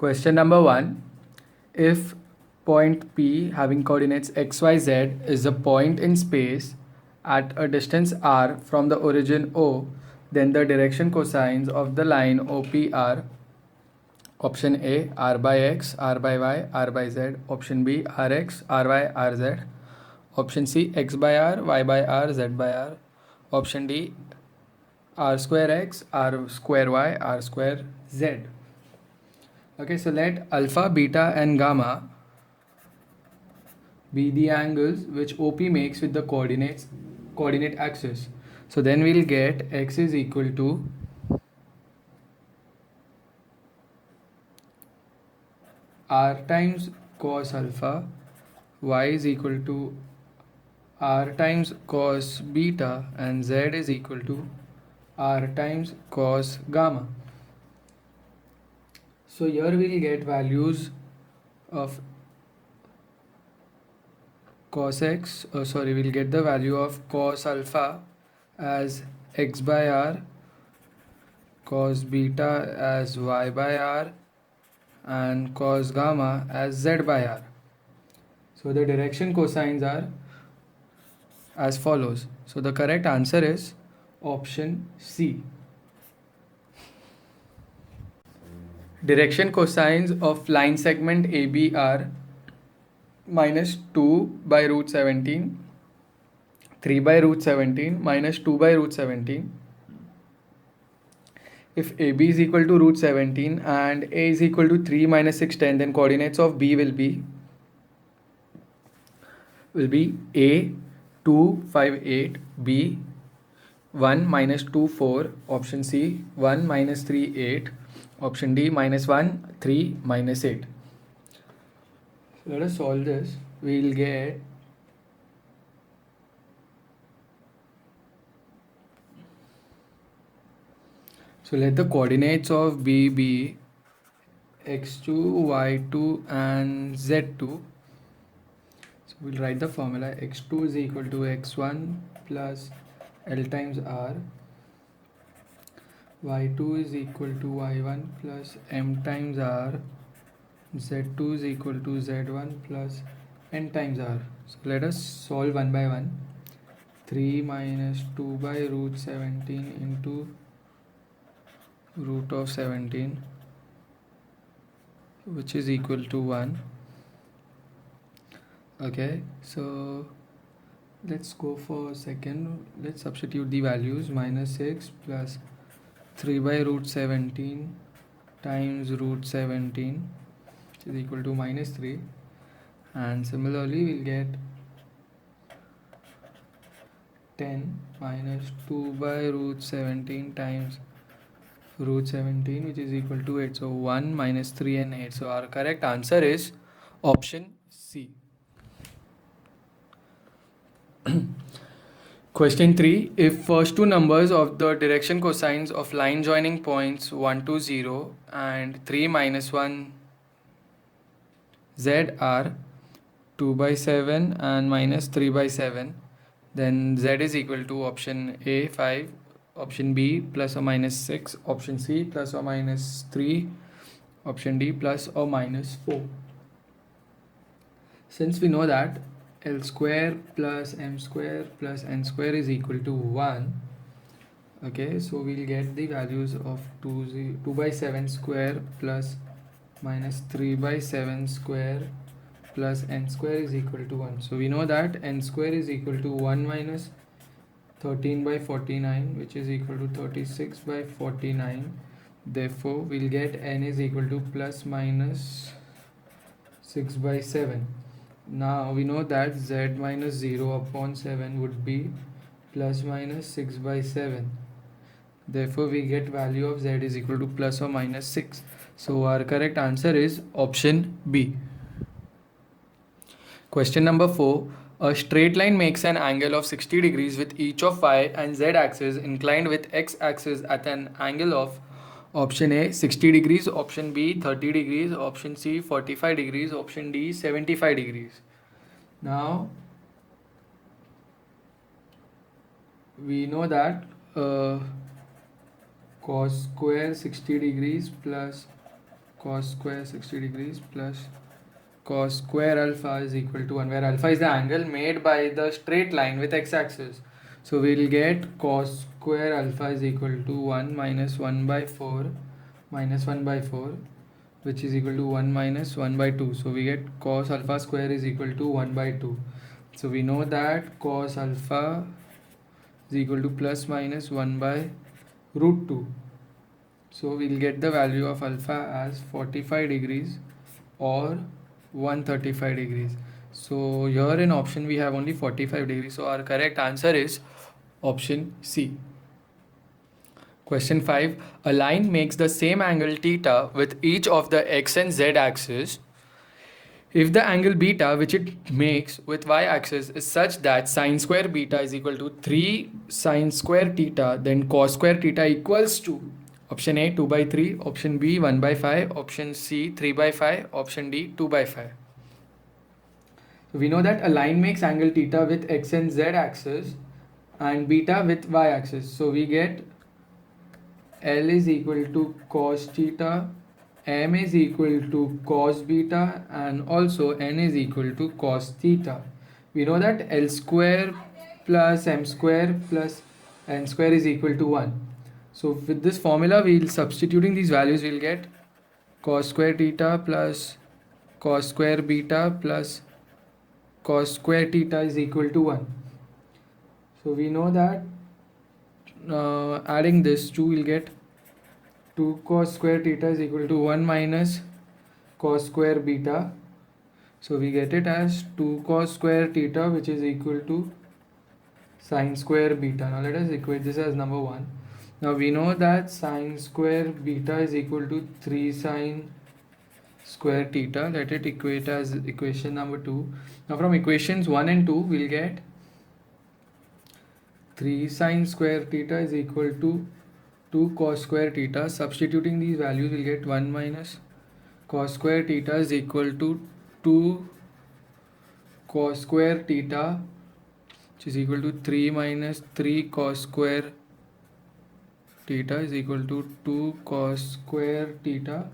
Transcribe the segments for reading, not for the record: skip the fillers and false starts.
Question number 1. If point P having coordinates x, y, z is a point in space at a distance r from the origin O, then the direction cosines of the line OP are option A r by x, r by y, r by z, option B rx, ry, rz, option C x by r, y by r, z by r, option D r square x, r square y, r square z. Okay, so let alpha, beta and gamma be the angles which OP makes with the coordinate axis. So then we'll get x is equal to r times cos alpha, y is equal to r times cos beta, and z is equal to r times cos gamma. So here we'll get values of cos x, we'll get the value of cos alpha as x by r, cos beta as y by r, and cos gamma as z by r. So the direction cosines are as follows. So the correct answer is option C. Direction cosines of line segment AB are minus 2 by root 17, 3 by root 17, minus 2 by root 17. If AB is equal to root 17 and A is equal to 3 minus 6, 10, then coordinates of B will be A 2 5 8, B 1 minus 2 4, option C 1 minus 3 8, option D minus 1 3 minus 8. Let us solve this. We'll get so let the coordinates of B be x2, y2 and z2. So we'll write the formula. x2 is equal to x1 plus L times r, y2 is equal to y1 plus m times r, z2 is equal to z1 plus n times r. So let us solve one by one. 3 minus 2 by root 17 into root of 17, which is equal to 1. Okay, so let's go for second. Let's substitute the values. Minus 6 plus 3 by root 17 times root 17, which is equal to minus 3. And similarly we'll get 10 minus 2 by root 17 times root 17, which is equal to 8. So 1 minus 3 and 8. So our correct answer is option C. Question 3. If first two numbers of the direction cosines of line joining points 1 to 0 and 3 minus 1 z are 2 by 7 and minus 3 by 7, then z is equal to option A 5, option B plus or minus 6, option C plus or minus 3, option D plus or minus 4. Since we know that L square plus M square plus N square is equal to 1, okay, so we'll get the values of 2 by 7 square plus minus 3 by 7 square plus n square is equal to 1. So we know that n square is equal to 1 minus 13 by 49, which is equal to 36 by 49. Therefore we'll get n is equal to plus minus 6 by 7. Now we know that z minus 0 upon 7 would be plus minus 6 by 7. Therefore we get value of z is equal to plus or minus 6. So our correct answer is option B. Question number 4. A straight line makes an angle of 60 degrees with each of y and z axis inclined with x axis at an angle of option A 60 degrees, option B 30 degrees, option C 45 degrees, option D 75 degrees. Now we know that cos square 60 degrees plus cos square 60 degrees plus cos square alpha is equal to 1, where alpha is the angle made by the straight line with x-axis. So we'll get cos square alpha is equal to 1 minus 1 by 4 minus 1 by 4, which is equal to 1 minus 1 by 2. So we get cos alpha square is equal to 1 by 2. So we know that cos alpha is equal to plus minus 1 by root 2. So we'll get the value of alpha as 45 degrees or 135 degrees. So here in option we have only 45 degrees. So our correct answer is option C. Question 5. A line makes the same angle theta with each of the x and z axes. If the angle beta which it makes with y-axis is such that sine square beta is equal to 3 sine square theta, then cos square theta equals to option A 2 by 3, option B 1 by 5, option C 3 by 5, option D 2 by 5. So we know that a line makes angle theta with x and z axis and beta with y axis. So we get L is equal to cos theta, M is equal to cos beta, and also N is equal to cos theta. We know that L square plus M square plus N square is equal to 1. So with this formula, we'll substituting these values, we'll get cos square theta plus cos square beta plus cos square theta is equal to 1. So we know that adding this 2, we'll get 2 cos square theta is equal to 1 minus cos square beta. So we get it as 2 cos square theta, which is equal to sine square beta. Now let us equate this as number 1. Now we know that sine square beta is equal to 3 sine square theta. Let it equate as equation number 2. Now from equations 1 and 2, we'll get 3 sine square theta is equal to 2 cos square theta. Substituting these values, we'll get 1 minus cos square theta is equal to 2 cos square theta, which is equal to 3 minus 3 cos square theta is equal to 2 cos square theta,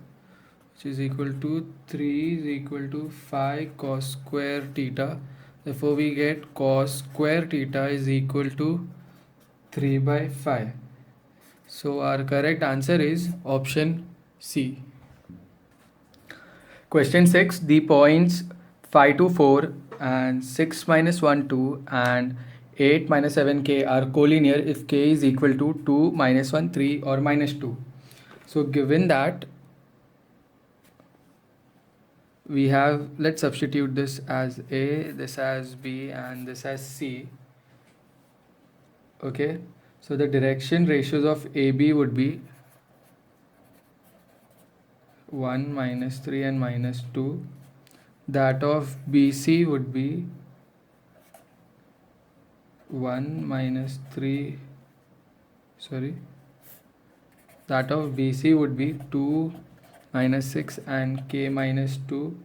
which is equal to 3 is equal to 5 cos square theta. Therefore we get cos square theta is equal to 3 by 5. So our correct answer is option C. Question 6. The points 5 to 4 and 6 minus 1 2 and 8 minus 7 k are collinear if k is equal to 2 minus 1 3 or minus 2. So given that, we have, let's substitute this as A, this as B, and this as C. Okay, so the direction ratios of AB would be 1 minus 3 and minus 2. That of BC would be 1 minus 3, that of BC would be 2 minus 6 and k minus 2.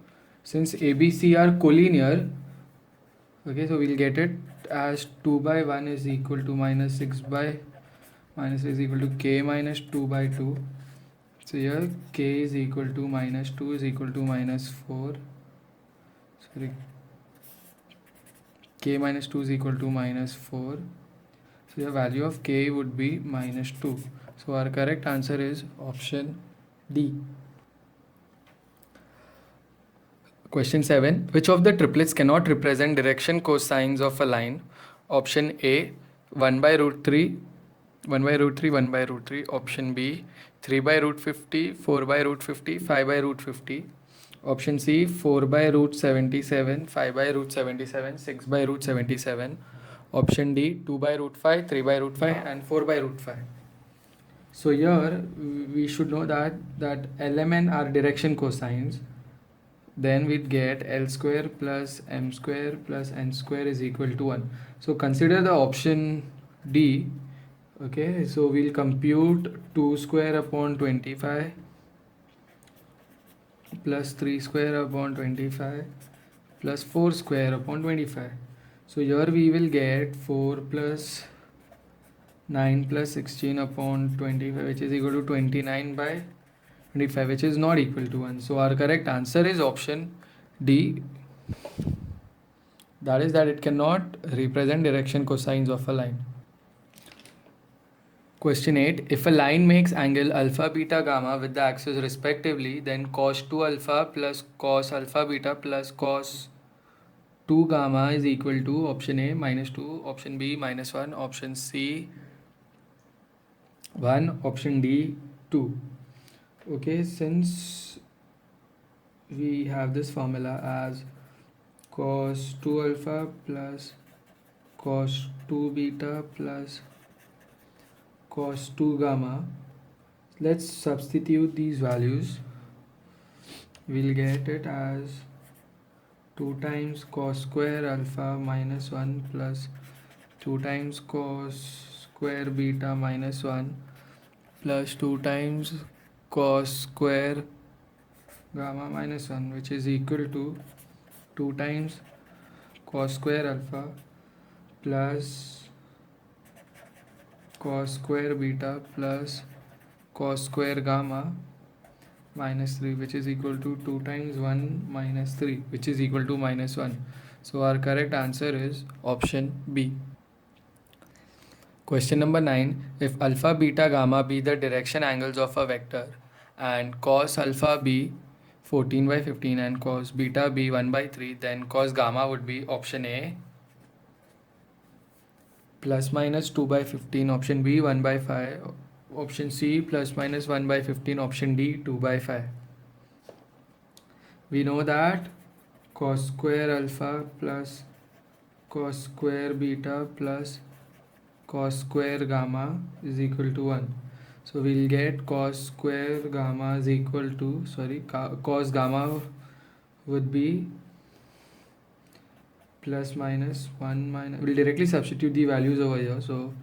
Since ABC are collinear, okay, so we'll get it as 2 by 1 is equal to minus 6 by minus is equal to k minus 2 by 2. So here k is equal to minus 2 is equal to minus 4. K minus 2 is equal to minus 4. So the value of k would be minus 2. So our correct answer is option D. Question 7. Which of the triplets cannot represent direction cosines of a line? Option A 1 by root 3, 1 by root 3, 1 by root 3. Option B 3 by root 50, 4 by root 50, 5 by root 50. Option C 4 by root 77, 5 by root 77, 6 by root 77. Option D 2 by root 5, 3 by root 5 and 4 by root 5. So here we should know that LMN are direction cosines. Then we'd get L square plus M square plus N square is equal to 1. So consider the option D. Okay, so we'll compute 2 square upon 25 plus 3 square upon 25 plus 4 square upon 25. So here we will get 4 plus 9 plus 16 upon 25, which is equal to 29 by 25, which is not equal to 1. So our correct answer is option D. That is that it cannot represent direction cosines of a line. Question 8. If a line makes angle alpha, beta, gamma with the axis respectively, then cos 2 alpha plus cos alpha beta plus cos 2 gamma is equal to option A minus 2, option B minus 1, option C 1, option D 2. Okay, since we have this formula as cos 2 alpha plus cos 2 beta plus cos 2 gamma, let's substitute these values. We'll get it as 2 times cos square alpha minus 1 plus 2 times cos square beta minus 1 plus 2 times cos square gamma minus 1, which is equal to 2 times cos square alpha plus cos square beta plus cos square gamma minus 3, which is equal to 2 times 1 minus 3, which is equal to minus 1. So our correct answer is option B. Question number 9. If alpha, beta, gamma be the direction angles of a vector and cos alpha be 14 by 15 and cos beta be 1 by 3, then cos gamma would be option A plus minus 2 by 15, option B 1 by 5, option C plus minus 1 by 15, option D 2 by 5. We know that cos square alpha plus cos square beta plus cos square gamma is equal to 1. So we'll get cos square gamma is equal to, cos gamma would be plus minus 1 minus, we'll directly substitute the values over here. So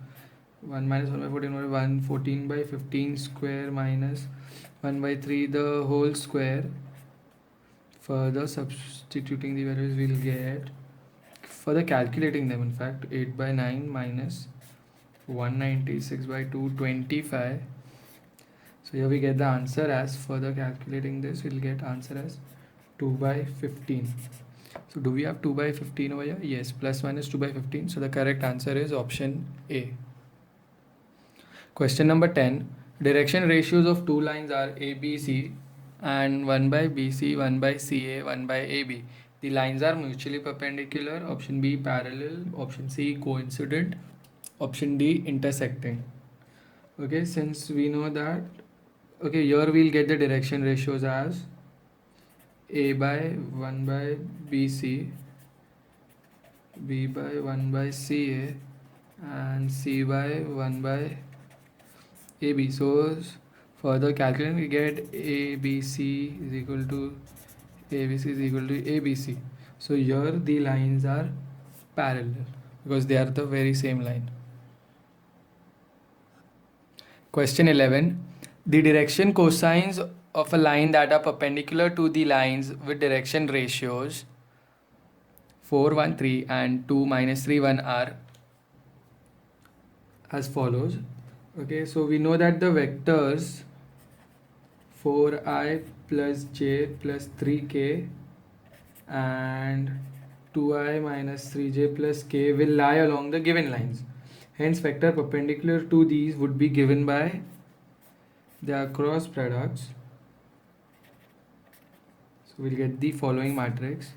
1 minus 1 by 14 over 1, 14 by 15 square minus 1 by 3 the whole square. Further substituting the values, we'll get, further calculating them, in fact, 8 by 9 minus 196 by 225. So here we get the answer as, further calculating this, we'll get answer as 2 by 15. So do we have 2 by 15 over here? Yes, plus minus 2 by 15. So the correct answer is option A. Question number 10. Direction ratios of two lines are ABC and 1 by BC, 1 by CA, 1 by AB. The lines are mutually perpendicular. Option B parallel, option C coincident, option D intersecting. Okay, since we know that, okay, here we'll get the direction ratios as A by 1 by BC, B by 1 by CA and C by 1 by AB. So further calculating, we get ABC is equal to ABC is equal to ABC. So here the lines are parallel because they are the very same line. Question 11. The direction cosines of a line that are perpendicular to the lines with direction ratios 4, 1, 3 and 2, minus 3, 1 are as follows. Okay, so we know that the vectors 4i plus j plus 3k and 2i minus 3j plus k will lie along the given lines. Hence, vector perpendicular to these would be given by their cross products. So we'll get the following matrix.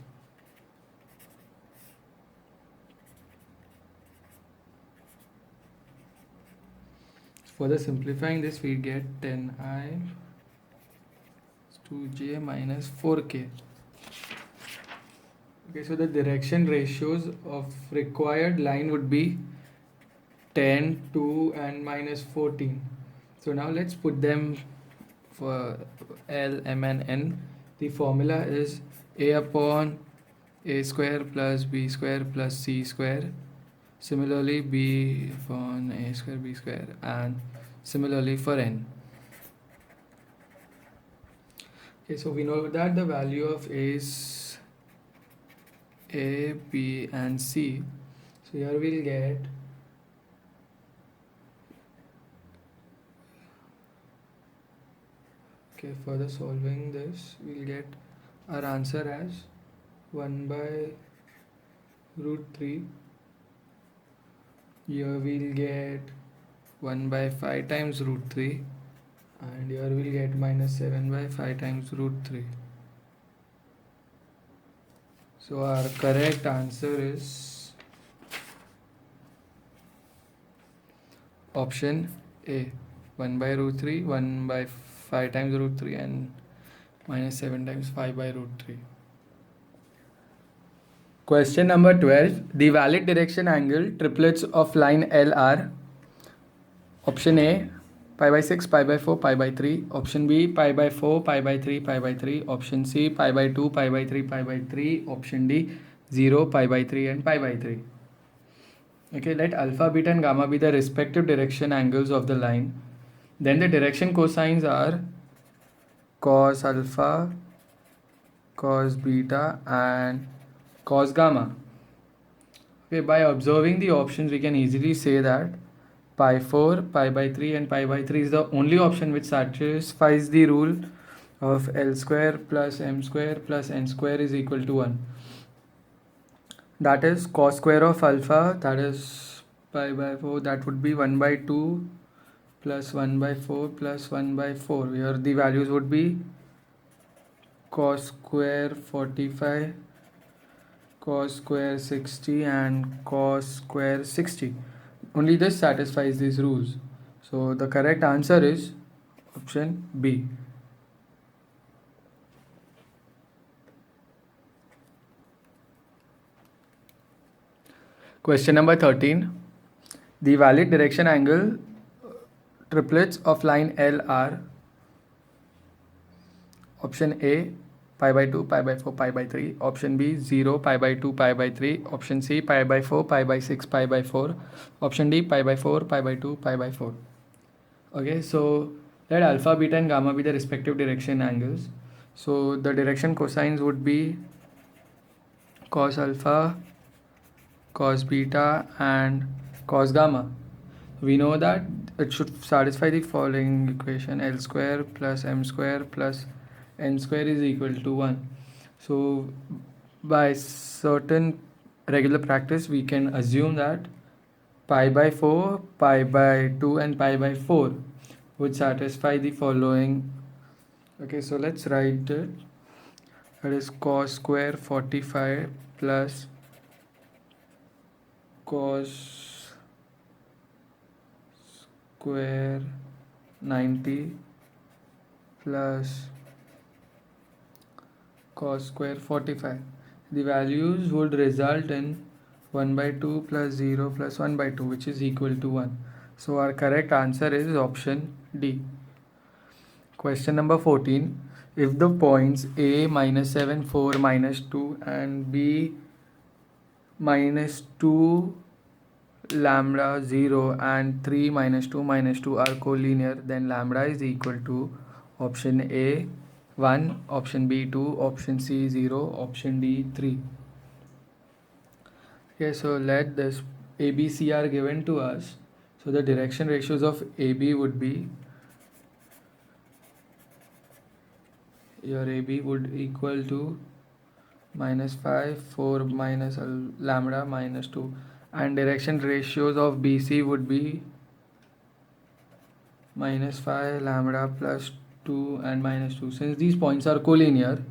Further simplifying this, we get 10i 2j minus 4k. Okay, so the direction ratios of required line would be 10, 2 and minus 14. So now let's put them for L, M and N. The formula is A upon A square plus B square plus C square. Similarly, B upon A square, B square, and similarly for N. Okay, so we know that the value of A is A, B and C. So here we'll get Okay, further solving this, we'll get our answer as 1 by root 3. Here we'll get 1 by 5 times root 3, and here we'll get minus 7 by 5 times root 3. So our correct answer is option A, 1 by root 3, 1 by 5 times root 3, and minus 7 times 5 by root 3. Question number 12. The valid direction angle triplets of line L are option A, pi by 6, pi by 4, pi by 3. Option B, pi by 4, pi by 3, pi by 3. Option C, pi by 2, pi by 3, pi by 3. Option D, 0, pi by 3 and pi by 3. Okay, let alpha, beta and gamma be the respective direction angles of the line. Then the direction cosines are cos alpha, cos beta and cos gamma. Okay, by observing the options, we can easily say that pi 4, pi by 3 and pi by 3 is the only option which satisfies the rule of L square plus M square plus N square is equal to 1. That is cos square of alpha, that is pi by 4, that would be 1 by 2 plus 1 by 4 plus 1 by 4. Here the values would be cos square 45, cos square 60 and cos square 60. Only this satisfies these rules. So the correct answer is option B. Question number 13. The valid direction angle triplets of line L are option A, pi by 2, pi by 4, pi by 3. Option B, 0, pi by 2, pi by 3. Option C, pi by 4, pi by 6, pi by 4. Option D, pi by 4, pi by 2, pi by 4. Okay, so let alpha, beta and gamma be the respective direction angles. So the direction cosines would be cos alpha, cos beta and cos gamma. We know that it should satisfy the following equation: L square plus M square plus N square is equal to 1. So by certain regular practice, we can assume that pi by 4, pi by 2 and pi by 4 would satisfy the following. Okay, so let's write it. That is cos square 45 plus cos square 90 plus cos square 45. The values would result in 1 by 2 plus 0 plus 1 by 2, which is equal to 1. So our correct answer is option D. Question number 14. If the points A minus 7, 4 minus 2 and B minus 2 lambda 0 and 3 minus 2 minus 2 are collinear, then lambda is equal to option A 1, option B 2, option C 0, option D 3. Okay, so let this ABC are given to us. So the direction ratios of AB would be, your AB would equal to minus 5, 4 minus lambda minus 2, and direction ratios of BC would be minus 5 lambda plus 2 and minus 2. Since these points are collinear,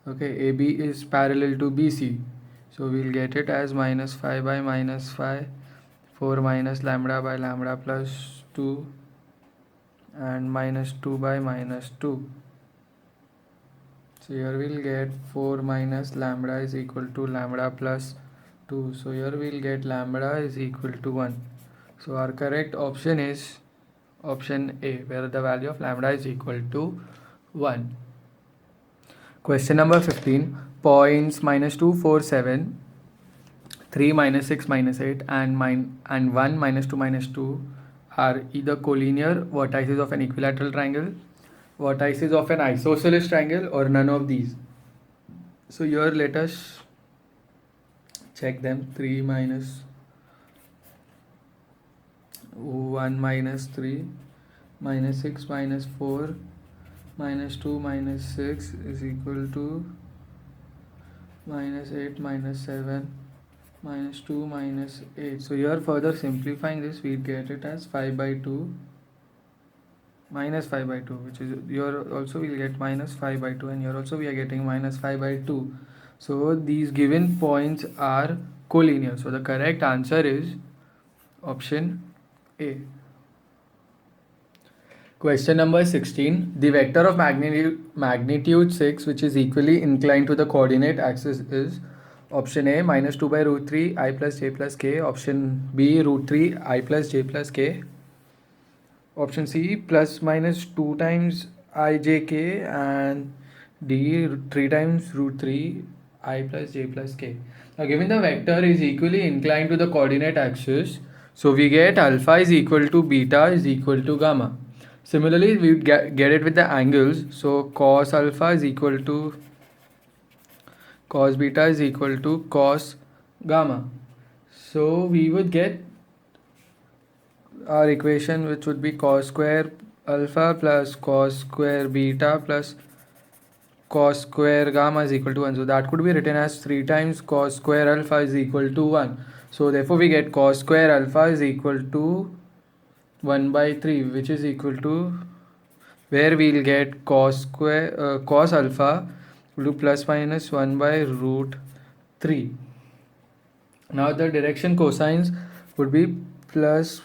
okay, AB is parallel to BC, so we'll get it as minus 5 by minus 5, 4 minus lambda by lambda plus 2 and minus 2 by minus 2. So here we'll get 4 minus lambda is equal to lambda plus 2. So here we'll get lambda is equal to 1. So our correct option is option A, where the value of lambda is equal to 1. Question number 15. Points minus 2, 4, 7, 3 minus 6 minus 8 and 1 minus 2 minus 2 are either collinear vertices of an equilateral triangle, vertices of an isosceles triangle, or none of these. So here let us check them. 3 minus 1 minus 3 minus 6 minus 4 minus 2 minus 6 is equal to minus 8 minus 7 minus 2 minus 8. So here further simplifying this, we get it as 5 by 2 minus 5 by 2, which is here also we'll get minus 5 by 2, and here also we are getting minus 5 by 2. So these given points are collinear. So the correct answer is option A. Question number 16. The vector of magnitude 6, which is equally inclined to the coordinate axis, is option A minus 2 by root 3 I plus j plus k, option B root 3 I plus j plus k, option C plus minus 2 times ijk, and D 3 times root 3 I plus j plus k. Now given the vector is equally inclined to the coordinate axis, so we get alpha is equal to beta is equal to gamma. Similarly, we would get it with the angles. So cos alpha is equal to cos beta is equal to cos gamma. So we would get our equation, which would be cos square alpha plus cos square beta plus cos square gamma is equal to 1. So that could be written as 3 times cos square alpha is equal to 1. So therefore we get cos square alpha is equal to 1 by 3, which is equal to, where we'll get cos alpha to plus minus 1 by root 3. Now the direction cosines would be plus,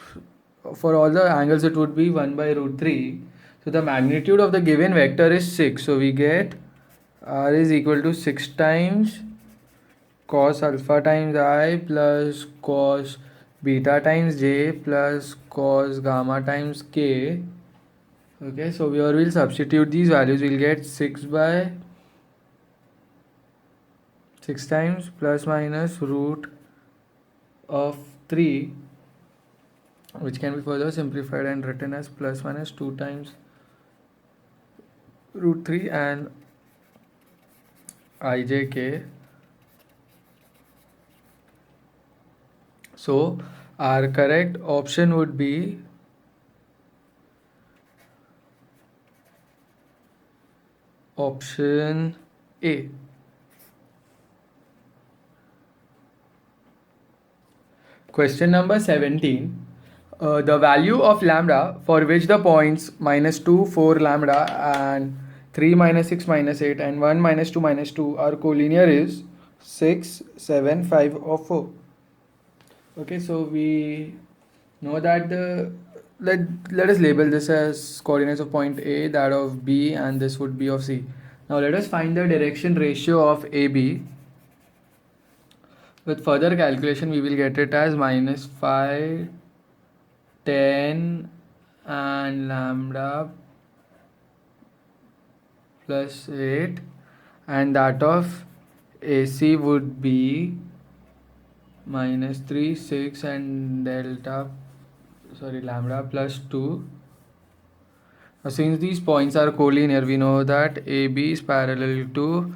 for all the angles it would be 1 by root 3. So the magnitude of the given vector is 6. So we get r is equal to 6 times cos alpha times I plus cos beta times j plus cos gamma times k. Okay, so here we'll substitute these values. We'll get 6 by 6 times plus minus root of 3, which can be further simplified and written as plus minus 2 times root 3 and ijk. So our correct option would be option A. Question number 17. The value of lambda for which the points minus 2, 4 lambda and 3 minus 6 minus 8 and 1 minus 2 minus 2 are collinear is 6, 7, 5 or 4. Okay, so we know that let us label this as coordinates of point A, that of B, and this would be of C. Now let us find the direction ratio of AB. With further calculation, we will get it as minus 5, 10 and lambda plus 8, and that of AC would be minus 3, 6 and lambda plus 2. Now, since these points are collinear, we know that AB is parallel to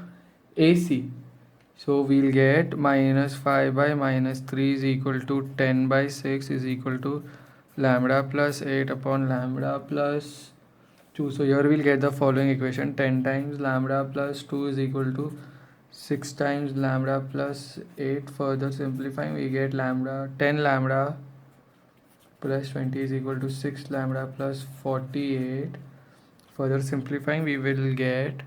AC. So we'll get minus 5 by minus 3 is equal to 10 by 6 is equal to lambda plus 8 upon lambda plus 2. So here we'll get the following equation: 10 times lambda plus 2 is equal to 6 times lambda plus 8. Further simplifying, we get 10 lambda plus 20 is equal to 6 lambda plus 48. Further simplifying, we will get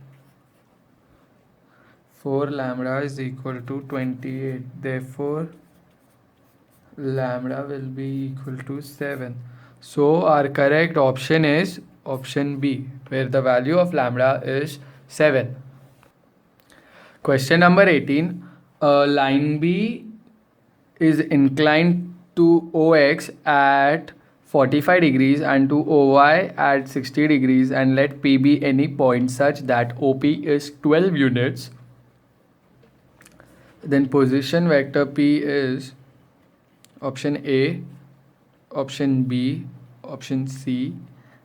4 lambda is equal to 28. Therefore lambda will be equal to 7. So our correct option is option B, where the value of lambda is 7. Question number 18. Line B is inclined to OX at 45 degrees and to OY at 60 degrees, and let P be any point such that OP is 12 units. Then position vector P is option A, option B, option C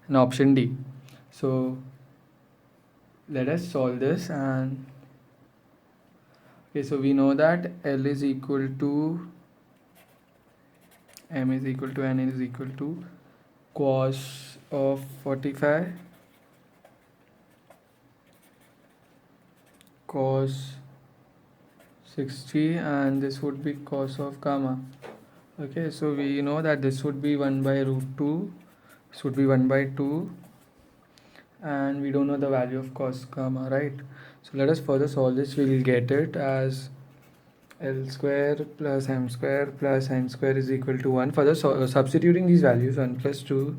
and option D. So let us solve this. And okay, so we know that L is equal to M is equal to N is equal to cos of 45 cos 60 and this would be cos of gamma. Okay, so we know that this would be 1 by root 2, this would be 1 by 2, and we don't know the value of cos gamma, right? So let us further solve this. We will get it as L square plus m square plus n square is equal to 1. Further substituting these values, 1 plus 2,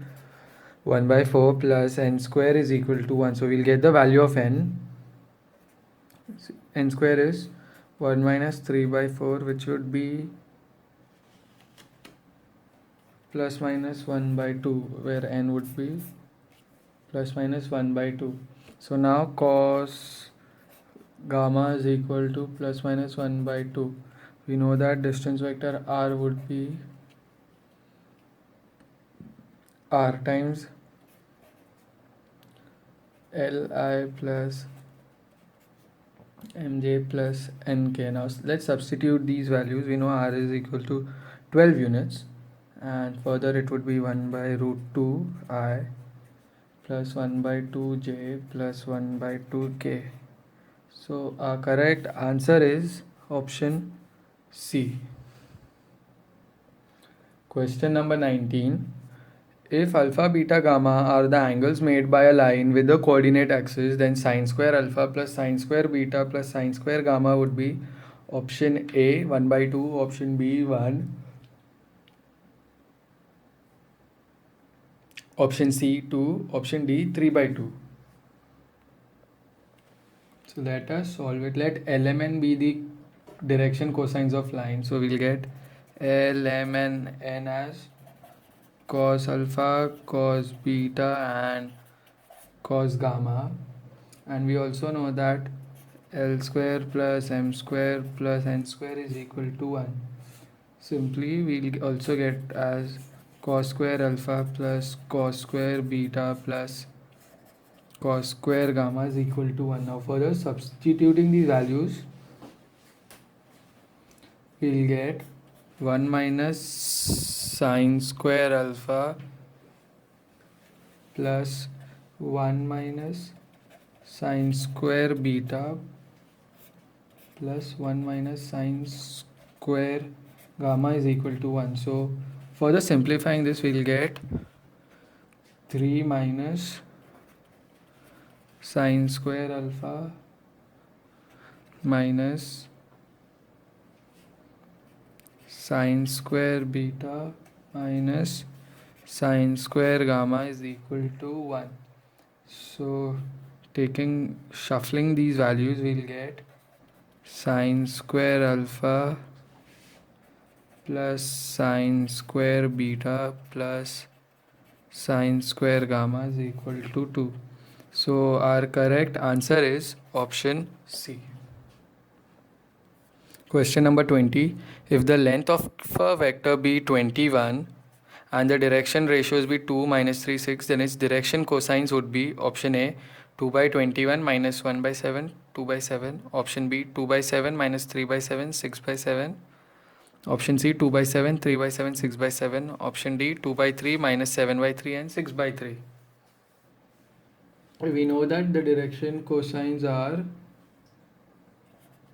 1 by 4 plus n square is equal to 1. So we'll get the value of n. N square is 1 minus 3 by 4, which would be plus minus 1 by 2, where n would be plus minus 1 by 2. So now cos gamma is equal to plus minus 1 by 2. We know that distance vector r would be r times Li plus mj plus nk. Now let's substitute these values. We know r is equal to 12 units, and further it would be 1 by root 2 I plus 1 by 2 j plus 1 by 2 k. So our correct answer is option C. Question number 19. If alpha, beta, gamma are the angles made by a line with the coordinate axis, then sine square alpha plus sine square beta plus sine square gamma would be option A 1 by 2, option B 1, option C 2, option D 3 by 2. So let us solve it. Let Lmn be the direction cosines of line. So we'll get Lmn n as cos alpha, cos beta and cos gamma, and we also know that L square plus m square plus n square is equal to 1. Simply we'll also get as cos square alpha plus cos square beta plus cos square gamma is equal to 1. Now further substituting these values, we'll get 1 minus sine square alpha plus 1 minus sine square beta plus 1 minus sine square gamma is equal to 1. So further simplifying this, we'll get 3 minus sine square alpha minus sine square beta minus sine square gamma is equal to 1. So shuffling these values, we'll get sine square alpha plus sine square beta plus sine square gamma is equal to 2. So our correct answer is option C. Question number 20. If the length of a vector be 21 and the direction ratios be 2 minus 3 6, then its direction cosines would be option A 2 by 21 minus 1 by 7 2 by 7, option B 2 by 7 minus 3 by 7 6 by 7, option C 2 by 7 3 by 7 6 by 7, option D 2 by 3 minus 7 by 3 and 6 by 3. We know that the direction cosines are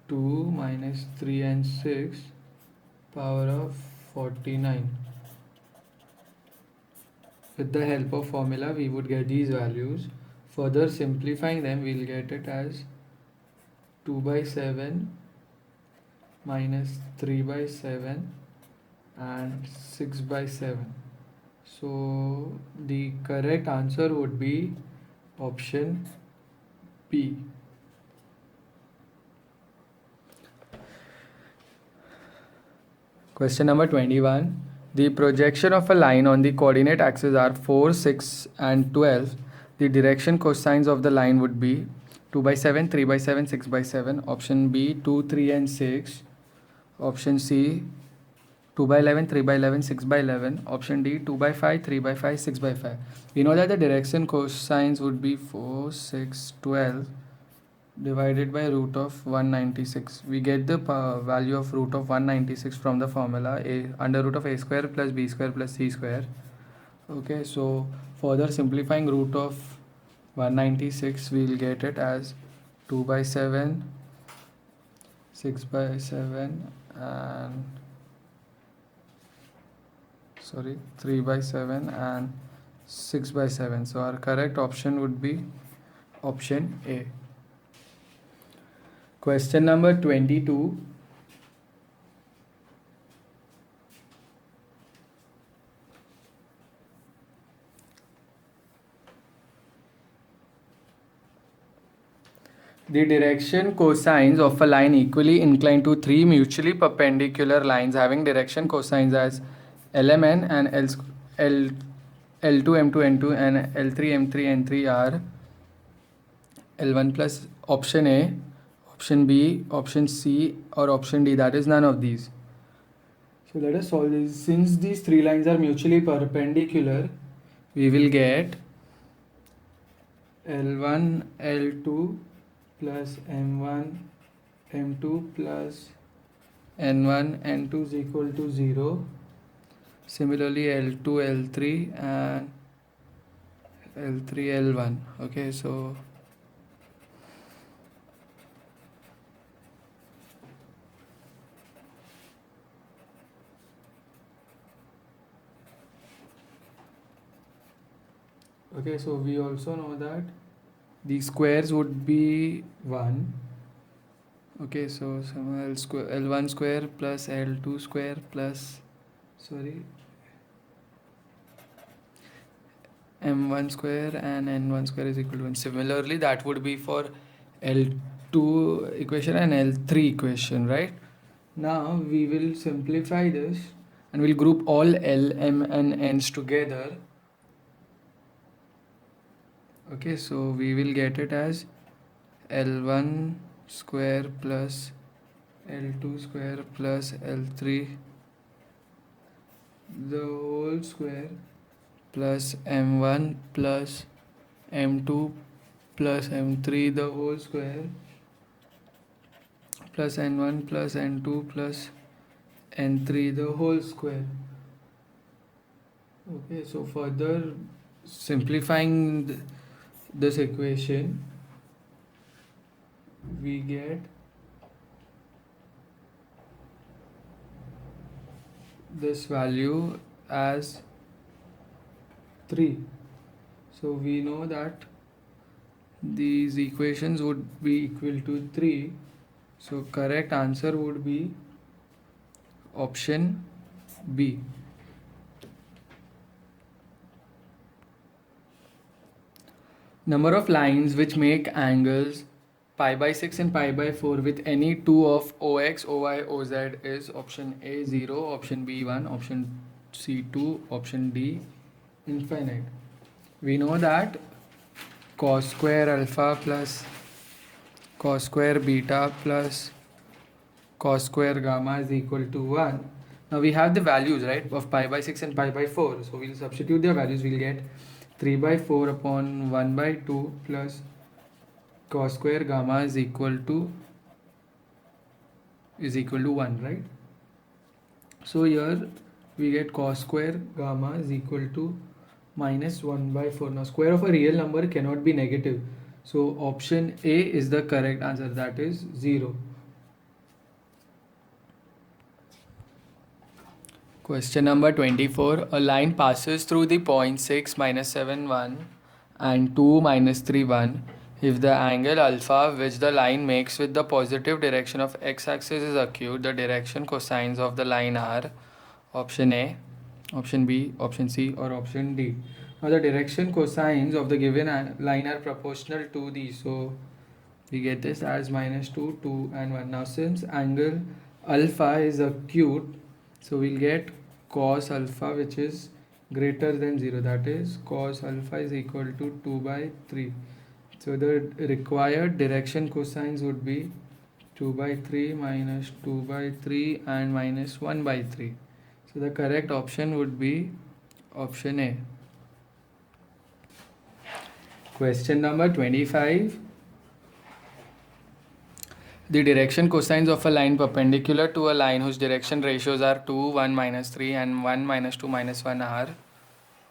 2 minus 3 and 6 power of 49. With the help of formula, we would get these values. Further simplifying them, we'll get it as 2 by 7 minus 3 by 7 and 6 by 7. So the correct answer would be option B. Question number 21. The projection of a line on the coordinate axis are 4, 6 and 12. The direction cosines of the line would be 2 by 7, 3 by 7, 6 by 7. Option B 2, 3 and 6. Option C 2 by 11, 3 by 11, 6 by 11. Option D 2 by 5, 3 by 5, 6 by 5. We know that the direction cosines would be 4, 6, 12 divided by root of 196. We get the value of root of 196 from the formula a under root of a square plus b square plus c square. Okay, so further simplifying root of 196, we will get it as 2 by 7 6 by 7 and 3 by 7 and 6 by 7. So our correct option would be option A. Question number 22. The direction cosines of a line equally inclined to three mutually perpendicular lines having direction cosines as LMN and L2 M2 N2 and L3 M3 N3 are L1 plus option A, option B, option C, or option D. That is none of these. So let us solve this. Since these three lines are mutually perpendicular, we will get L1 L2 plus M1 M2 plus N1 N2 is equal to 0. Similarly, L2 L3 and L3 L1. Okay, so we also know that the squares would be 1. Okay, so L1 square plus L2 square plus M1 square and N1 square is equal to 1. Similarly, that would be for L2 equation and L3 equation, right? Now we will simplify this and we'll group all L, M and N's together. Okay, so we will get it as L1 square plus L2 square plus L3 the whole square plus M1 plus M2 plus M3 the whole square plus N1 plus N2 plus N3 the whole square. Okay, so further simplifying this equation, we get this value as 3. So we know that these equations would be equal to 3. So correct answer would be option B. Number of lines which make angles pi by 6 and pi by 4 with any two of OX, OY, OZ is option A 0, option B 1, option C 2, option D infinite. We know that cos square alpha plus cos square beta plus cos square gamma is equal to 1. Now we have the values, right, of pi by 6 and pi by 4. So we'll substitute their values. We'll get 3 by 4 upon 1 by 2 plus cos square gamma is equal to 1, right? So here we get cos square gamma is equal to minus 1 by 4. Now square of a real number cannot be negative. So option A is the correct answer, that is 0. Question number 24. A line passes through the point 6 minus 7 1 and 2 minus 3 1 if the angle alpha which the line makes with the positive direction of x-axis is acute. The direction cosines of the line are option A, option B, option C, or option D. Now the direction cosines of the given line are proportional to these. So we get this as minus 2, 2 and 1. Now since angle alpha is acute, so we'll get cos alpha which is greater than 0. That is cos alpha is equal to 2 by 3. So the required direction cosines would be 2 by 3 minus 2 by 3 and minus 1 by 3. So the correct option would be option A. Question number 25. The direction cosines of a line perpendicular to a line whose direction ratios are 2, 1 minus 3 and 1 minus 2 minus 1 are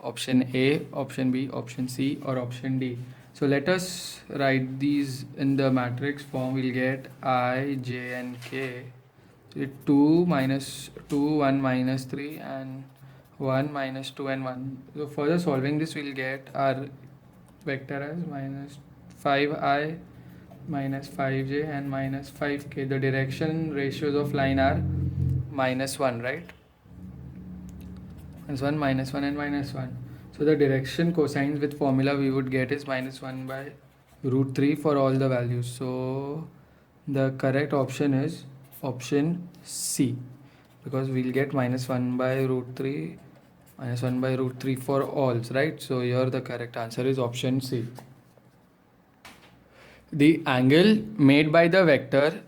option A, option B, option C, or option D. So let us write these in the matrix form. We'll get I, J and K. 2 minus 2, 1 minus 3 and 1 minus 2 and 1. So further solving this, we'll get our vector as minus 5i minus 5j and minus 5k. The direction ratios of line are minus 1, right? Minus 1, minus 1 and minus 1. So the direction cosines with formula we would get is minus 1 by root 3 for all the values. So the correct option is option C, because we'll get minus 1 by root 3, minus 1 by root 3 for alls, right? So here the correct answer is option C. The angle made by the vector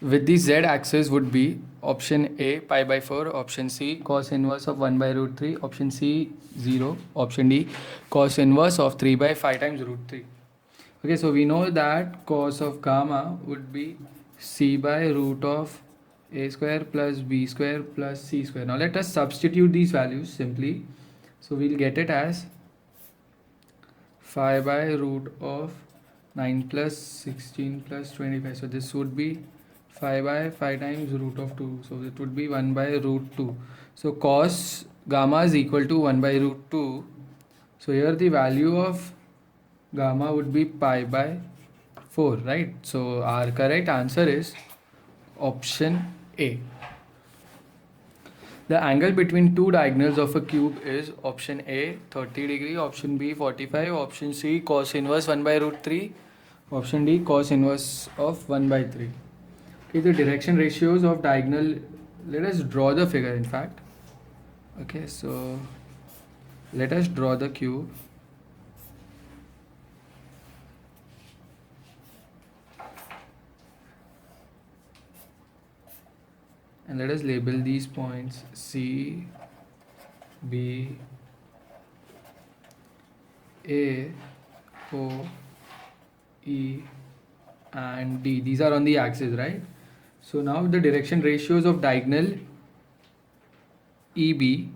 with the z axis would be option A pi by 4, option C cos inverse of 1 by root 3, option C 0, option D cos inverse of 3 by 5 times root 3. Okay, so we know that cos of gamma would be C by root of A square plus B square plus C square. Now let us substitute these values simply. So we'll get it as 5 by root of 9 plus 16 plus 25. So this would be 5 by 5 times root of 2. So it would be 1 by root 2. So cos gamma is equal to 1 by root 2. So here the value of gamma would be pi by 4, right? So our correct answer is option A. The angle between two diagonals of a cube is option A 30 degree, option B 45, option C cos inverse 1 by root 3, option D cos inverse of 1 by 3. Okay, the direction ratios of diagonal, let us draw the figure in fact. Okay, so let us draw the cube. And let us label these points C, B, A, O, E and D. These are on the axis, right? So now the direction ratios of diagonal EB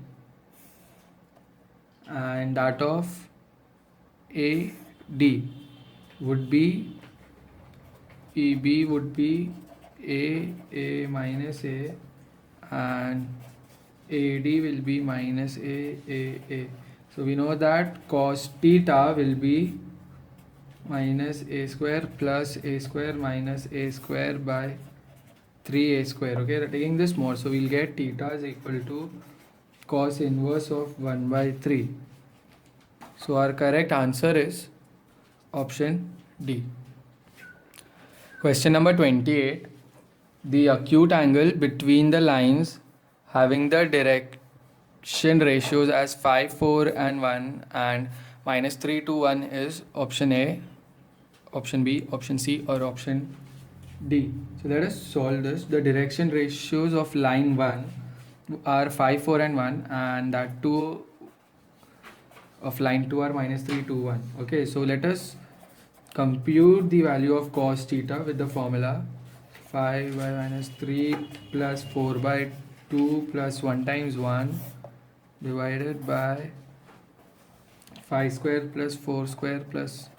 and that of AD would be, EB would be A minus A and AD will be minus A. So we know that cos theta will be minus A square plus A square minus A square by 3A square. Okay, taking this more, so we'll get theta is equal to cos inverse of 1 by 3. So our correct answer is option D. Question number 28. The acute angle between the lines having the direction ratios as 5, 4 and 1 and minus 3 to 1 is option A, option B, option C or option D. So let us solve this. The direction ratios of line 1 are 5, 4 and 1 and that 2 of line 2 are minus 3 to 1. Okay, so let us compute the value of cos theta with the formula 5 by minus 3 plus 4 by 2 plus 1 times 1 divided by 5 square plus 4 square plus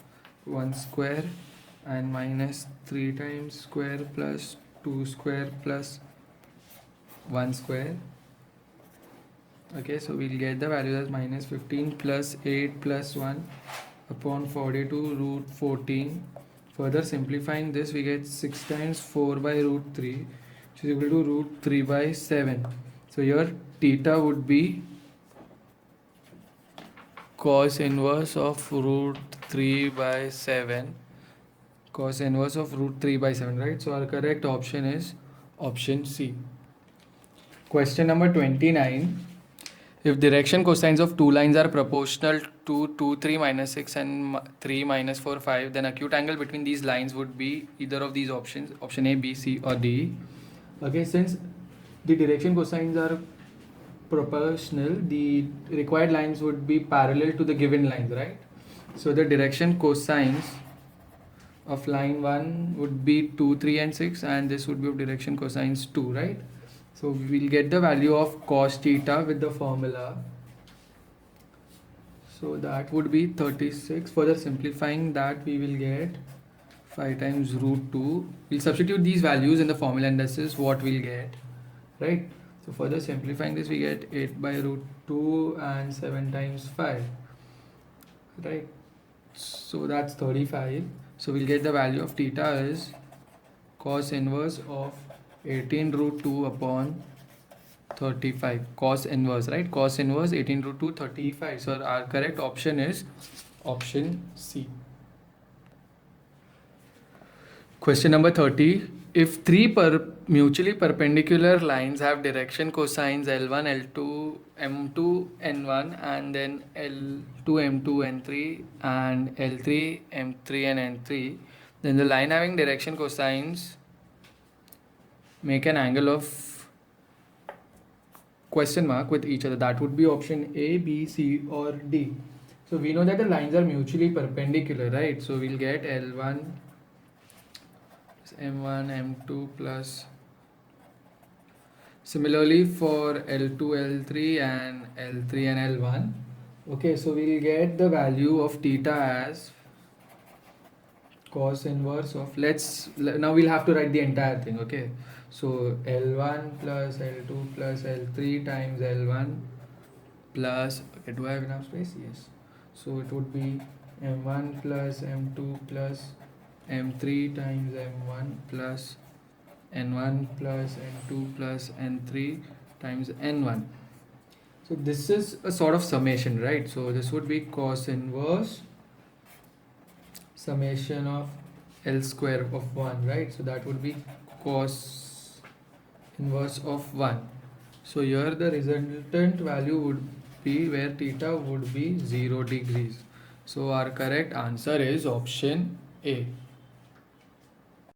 1 square and minus 3 times square plus 2 square plus 1 square. Okay, so we'll get the value as minus 15 plus 8 plus 1 upon 42 root 14. Further simplifying this, we get 6 times 4 by root 3, which is equal to root 3 by 7. So here theta would be cos inverse of root 3 by 7. Cos inverse of root 3 by 7, right? So our correct option is option C. Question number 29. If direction cosines of two lines are proportional to 2, 3, minus 6 and 3, minus 4, 5, then acute angle between these lines would be either of these options, option A, B, C or D. Okay, since the direction cosines are proportional, the required lines would be parallel to the given lines, right? So the direction cosines of line 1 would be 2, 3 and 6 and this would be of direction cosines 2, right? So we will get the value of cos theta with the formula. So that would be 36. Further simplifying that, we will get 5 times root 2. We'll substitute these values in the formula and this is what we'll get, right? So further simplifying this, we get 8 by root 2 and 7 times 5, right? So that's 35. So we'll get the value of theta is cos inverse of 18 root 2 upon 35. Cos inverse, right? Cos inverse 18 root 2, 35. So our correct option is option C. Question number 30. If three mutually perpendicular lines have direction cosines L1, L2, M2, N1 and then L2, M2, N3 and L3, M3 and N3, then the line having direction cosines make an angle of question mark with each other. That would be option A, B, C or D. So we know that the lines are mutually perpendicular, right? So we'll get L1 M1 M2 plus similarly for L2 L3 and L3 and L1. Okay, so we'll get the value of theta as cos inverse of, now we'll have to write the entire thing. Okay, so L1 plus L2 plus L3 times L1 plus, okay, do I have enough space? Yes. So it would be M1 plus M2 plus M3 times M1 plus N1 plus N2 plus N3 times N1. So this is a sort of summation, right? So this would be cos inverse summation of L square of 1, right? So that would be cos inverse of 1. So here the resultant value would be where theta would be 0 degrees. So our correct answer is option A.